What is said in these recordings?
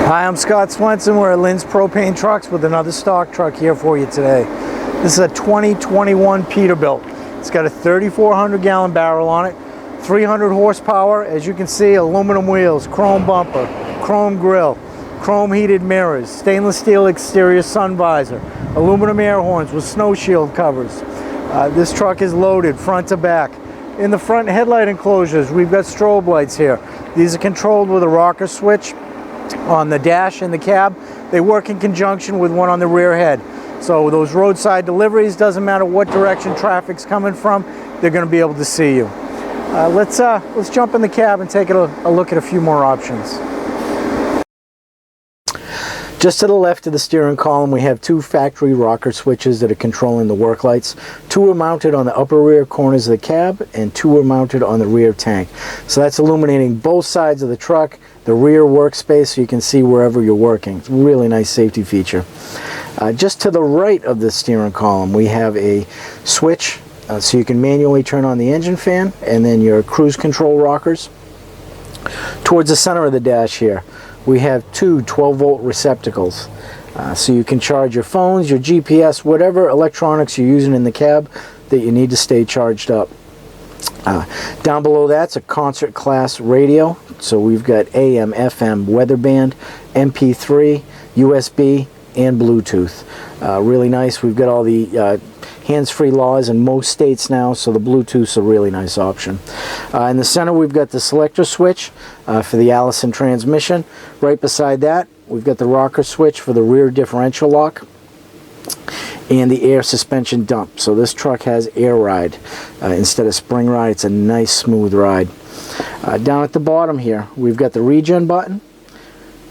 Hi, I'm Scott Swenson. We're at Lynn's Propane Trucks with another stock truck here for you today. This is a 2021 Peterbilt. It's got a 3,400 gallon barrel on it, 300 horsepower. As you can see, aluminum wheels, chrome bumper, chrome grille, chrome heated mirrors, stainless steel exterior sun visor, aluminum air horns with snow shield covers. This truck is loaded front to back. In the front headlight enclosures, we've got strobe lights here. These are controlled with a rocker switch on the dash in the cab. They work in conjunction with one on the rear head. So those roadside deliveries, doesn't matter what direction traffic's coming from, they're going to be able to see you. Let's jump in the cab and take a look at a few more options. Just to the left of the steering column, we have two factory rocker switches that are controlling the work lights. Two are mounted on the upper rear corners of the cab, and two are mounted on the rear tank. So that's illuminating both sides of the truck, the rear workspace, so you can see wherever you're working. It's a really nice safety feature. Just to the right of the steering column, we have a switch so you can manually turn on the engine fan, and then your cruise control rockers. Towards the center of the dash here, we have two 12-volt receptacles, so you can charge your phones, your GPS, whatever electronics you're using in the cab that you need to stay charged up. Down below that's a concert class radio, so we've got AM, FM, weather band, MP3, USB, and Bluetooth. Really nice. We've got all the hands-free laws in most states now, so the Bluetooth's a really nice option. In the center we've got the selector switch for the Allison transmission. Right beside that we've got the rocker switch for the rear differential lock and the air suspension dump. So this truck has air ride instead of spring ride. It's a nice smooth ride. Down at the bottom here we've got the regen button.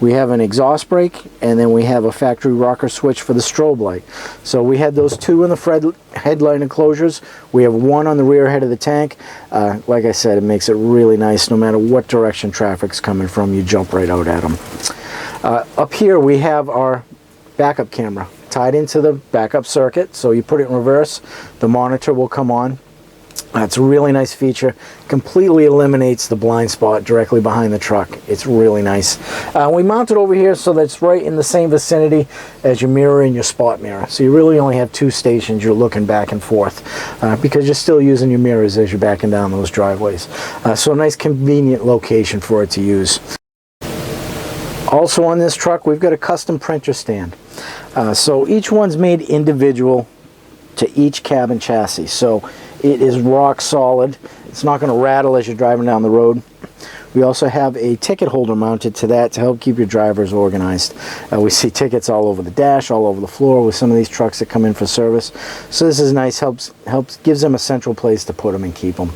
We have an exhaust brake, and then we have a factory rocker switch for the strobe light. So we had those two in the headlight enclosures. We have one on the rear head of the tank. Like I said, it makes it really nice. No matter what direction traffic's coming from, you jump right out at them. Up here we have our backup camera tied into the backup circuit. So you put it in reverse, the monitor will come on. It's a really nice feature. Completely eliminates the blind spot directly behind the truck. It's really nice. We mount it over here so that it's right in the same vicinity as your mirror and your spot mirror. So you really only have two stations you're looking back and forth because you're still using your mirrors as you're backing down those driveways. So a nice convenient location for it to use. Also on this truck we've got a custom printer stand. So each one's made individual to each cab and chassis. So it is rock solid. It's not going to rattle as you're driving down the road. We also have a ticket holder mounted to that to help keep your drivers organized. We see tickets all over the dash, all over the floor with some of these trucks that come in for service. So this is nice, gives them a central place to put them and keep them.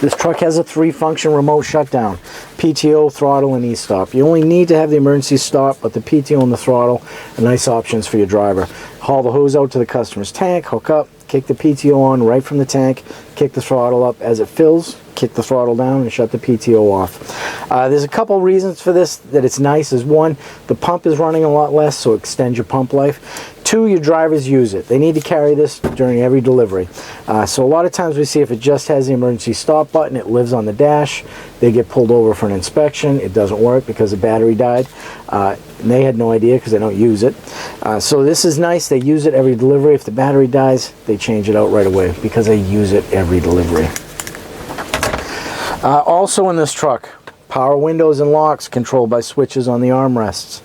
This truck has a 3-function remote shutdown, PTO, throttle, and e-stop. You only need to have the emergency stop, but the PTO and the throttle are nice options for your driver. Haul the hose out to the customer's tank, hook up, kick the PTO on right from the tank, kick the throttle up as it fills, kick the throttle down, and shut the PTO off. There's a couple reasons for this that it's nice. Is one, the pump is running a lot less, so it extends your pump life. Two, your drivers use it. They need to carry this during every delivery. So a lot of times we see if it just has the emergency stop button, it lives on the dash. They get pulled over for an inspection. It doesn't work because the battery died. And they had no idea because they don't use it. So this is nice. They use it every delivery. If the battery dies, they change it out right away because they use it every delivery. Also in this truck, power windows and locks controlled by switches on the armrests.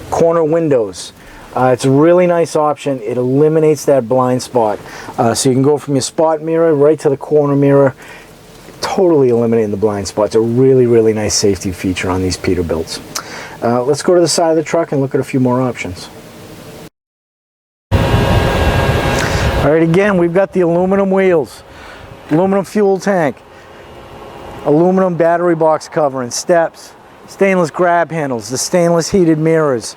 Corner windows. It's a really nice option. It eliminates that blind spot. So you can go from your spot mirror right to the corner mirror, totally eliminating the blind spot. It's a really, really nice safety feature on these Peterbilts. Let's go to the side of the truck and look at a few more options. All right, again, we've got the aluminum wheels, aluminum fuel tank, aluminum battery box cover and steps, stainless grab handles, the stainless heated mirrors.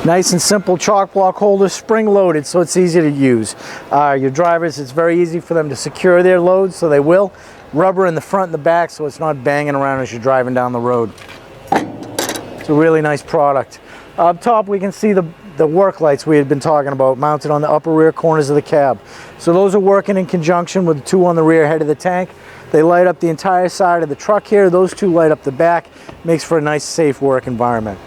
Nice and simple chalk block holder, spring loaded, so it's easy to use. Your drivers, it's very easy for them to secure their loads, so they will. Rubber in the front and the back, so it's not banging around as you're driving down the road. It's a really nice product. Up top we can see the the work lights we had been talking about, mounted on the upper rear corners of the cab. So those are working in conjunction with the two on the rear head of the tank. They light up the entire side of the truck here. Those two light up the back. Makes for a nice, safe work environment.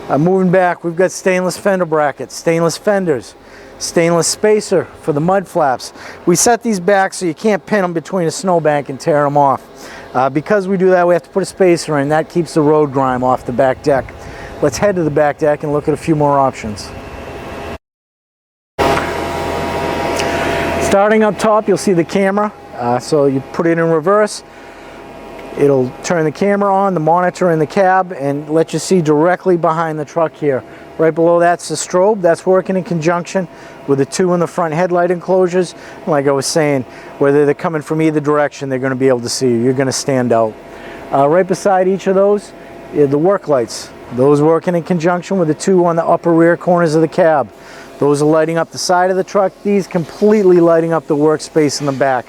Moving back, we've got stainless fender brackets, stainless fenders, stainless spacer for the mud flaps. We set these back so you can't pin them between a snowbank and tear them off. Because we do that, we have to put a spacer in. That keeps the road grime off the back deck. Let's head to the back deck and look at a few more options. Starting up top, you'll see the camera. So you put it in reverse. It'll turn the camera on, the monitor in the cab, and let you see directly behind the truck here. Right below that's the strobe. That's working in conjunction with the two in the front headlight enclosures. Like I was saying, whether they're coming from either direction, they're going to be able to see you. You're going to stand out. Right beside each of those, the work lights. Those working in conjunction with the two on the upper rear corners of the cab. Those are lighting up the side of the truck. These completely lighting up the workspace in the back.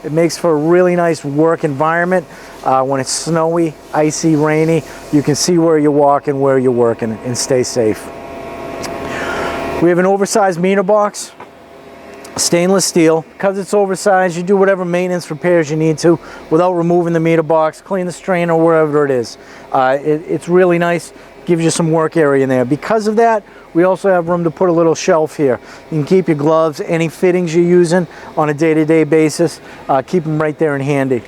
It makes for a really nice work environment. When it's snowy, icy, rainy, you can see where you're walking, where you're working, and stay safe. We have an oversized meter box, stainless steel. Because it's oversized, you do whatever maintenance repairs you need to without removing the meter box, clean the strainer, wherever it is. It's really nice, gives you some work area in there. Because of that, we also have room to put a little shelf here. You can keep your gloves, any fittings you're using on a day-to-day basis, keep them right there and handy.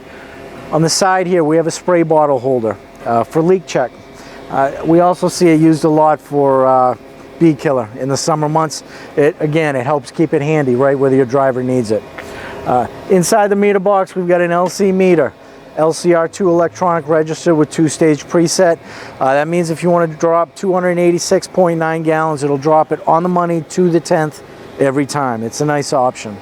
On the side here, we have a spray bottle holder for leak check. We also see it used a lot for bee killer in the summer months. Again, it helps keep it handy right whether your driver needs it. Inside the meter box, we've got an LC meter. LCR2 electronic register with two-stage preset. That means if you want to drop 286.9 gallons, it'll drop it on the money to the 10th every time. It's a nice option.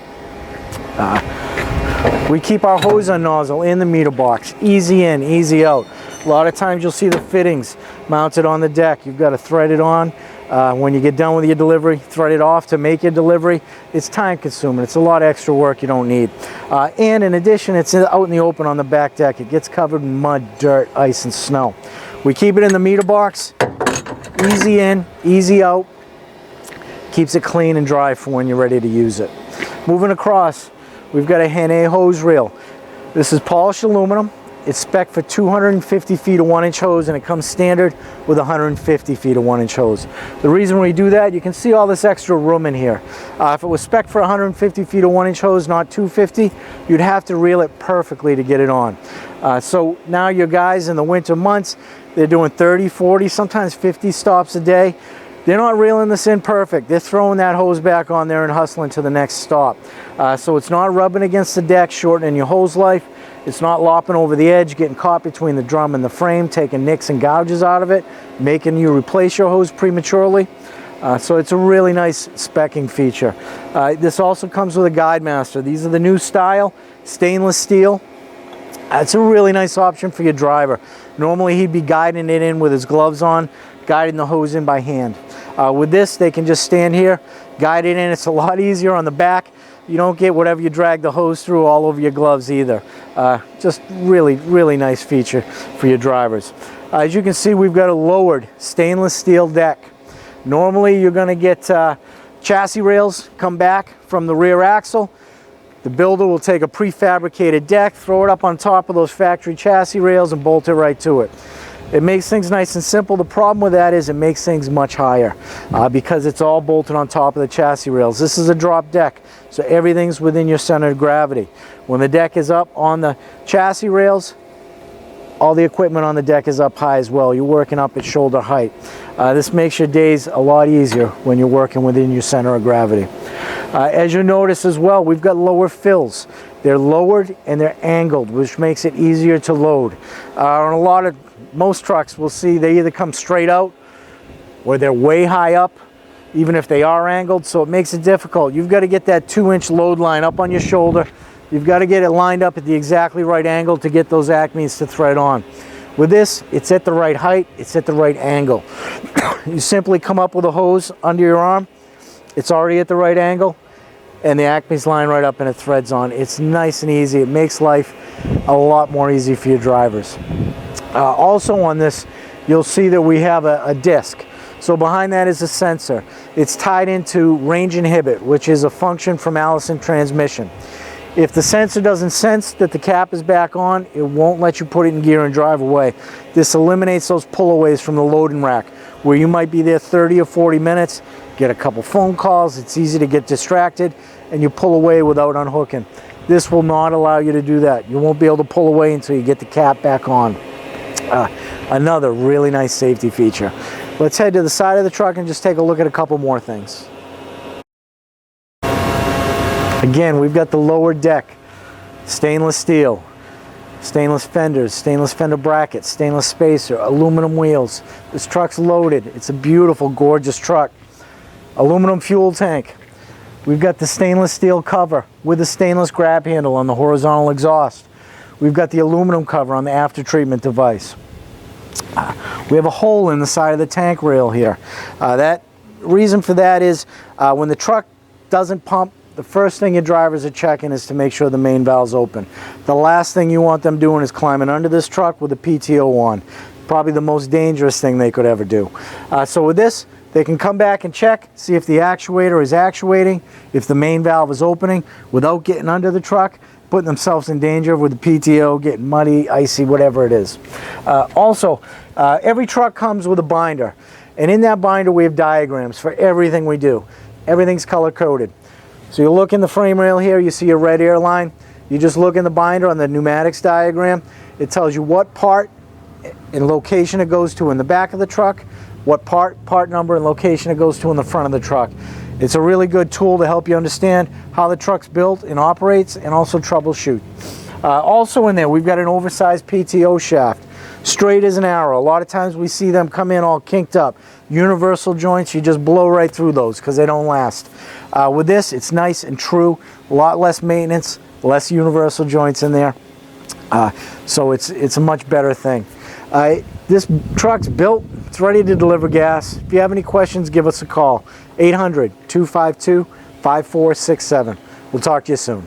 We keep our hose on nozzle in the meter box. Easy in, easy out. A lot of times you'll see the fittings mounted on the deck. You've got to thread it on. When you get done with your delivery, thread it off to make your delivery. It's time consuming. It's a lot of extra work you don't need. And in addition, it's out in the open on the back deck. It gets covered in mud, dirt, ice, and snow. We keep it in the meter box. Easy in, easy out. Keeps it clean and dry for when you're ready to use it. Moving across, we've got a Henne hose reel. This is polished aluminum. It's spec'd for 250 feet of 1-inch hose, and it comes standard with 150 feet of 1-inch hose. The reason we do that, you can see all this extra room in here. If it was spec'd for 150 feet of 1-inch hose, not 250, you'd have to reel it perfectly to get it on. So now your guys in the winter months, they're doing 30, 40, sometimes 50 stops a day. They're not reeling this in perfect. They're throwing that hose back on there and hustling to the next stop. So it's not rubbing against the deck, shortening your hose life. It's not lopping over the edge, getting caught between the drum and the frame, taking nicks and gouges out of it, making you replace your hose prematurely. So it's a really nice specking feature. This also comes with a guide master. These are the new style, stainless steel. It's a really nice option for your driver. Normally he'd be guiding it in with his gloves on, guiding the hose in by hand. With this, they can just stand here, guide it in. It's a lot easier on the back. You don't get whatever you drag the hose through all over your gloves either. Just really, really nice feature for your drivers. As you can see, we've got a lowered stainless steel deck. Normally, you're going to get chassis rails come back from the rear axle. The builder will take a prefabricated deck, throw it up on top of those factory chassis rails, and bolt it right to it. It makes things nice and simple. The problem with that is it makes things much higher because it's all bolted on top of the chassis rails. This is a drop deck, so everything's within your center of gravity. When the deck is up on the chassis rails, all the equipment on the deck is up high as well. You're working up at shoulder height. This makes your days a lot easier when you're working within your center of gravity. As you notice as well, we've got lower fills. They're lowered and they're angled, which makes it easier to load. On most trucks we'll see they either come straight out or they're way high up, even if they are angled, so it makes it difficult. You've got to get that 2-inch load line up on your shoulder. You've got to get it lined up at the exactly right angle to get those acmes to thread on. With this, it's at the right height, it's at the right angle. You simply come up with a hose under your arm, it's already at the right angle, and the acmes line right up and it threads on. It's nice and easy. It makes life a lot more easy for your drivers. Also on this, you'll see that we have a disc. So behind that is a sensor. It's tied into range inhibit, which is a function from Allison transmission. If the sensor doesn't sense that the cap is back on, it won't let you put it in gear and drive away. This eliminates those pullaways from the loading rack, where you might be there 30 or 40 minutes, get a couple phone calls, it's easy to get distracted, and you pull away without unhooking. This will not allow you to do that. You won't be able to pull away until you get the cap back on. Another really nice safety feature. Let's head to the side of the truck and just take a look at a couple more things. Again, we've got the lower deck, stainless steel, stainless fenders, stainless fender brackets, stainless spacer, aluminum wheels. This truck's loaded. It's a beautiful, gorgeous truck. Aluminum fuel tank. We've got the stainless steel cover with the stainless grab handle on the horizontal exhaust. We've got the aluminum cover on the after treatment device. We have a hole in the side of the tank rail here. That reason for that is when the truck doesn't pump, the first thing your drivers are checking is to make sure the main valve's open. The last thing you want them doing is climbing under this truck with a PTO on. Probably the most dangerous thing they could ever do. So with this, they can come back and check, see if the actuator is actuating, if the main valve is opening without getting under the truck, putting themselves in danger with the PTO, getting muddy, icy, whatever it is. Also, every truck comes with a binder. And in that binder we have diagrams for everything we do. Everything's color-coded. So you look in the frame rail here, you see a red air line. You just look in the binder on the pneumatics diagram. It tells you what part and location it goes to in the back of the truck, what part number and location it goes to in the front of the truck. It's a really good tool to help you understand how the truck's built and operates, and also troubleshoot. Also in there, we've got an oversized Pto shaft, straight as an arrow. A lot of times we see them come in all kinked up. Universal joints, you just blow right through those because they don't last. With this, it's nice and true, a lot less maintenance, less universal joints in there. So it's a much better thing. This truck's built, it's ready to deliver gas. If you have any questions, give us a call. 800-252-5467. We'll talk to you soon.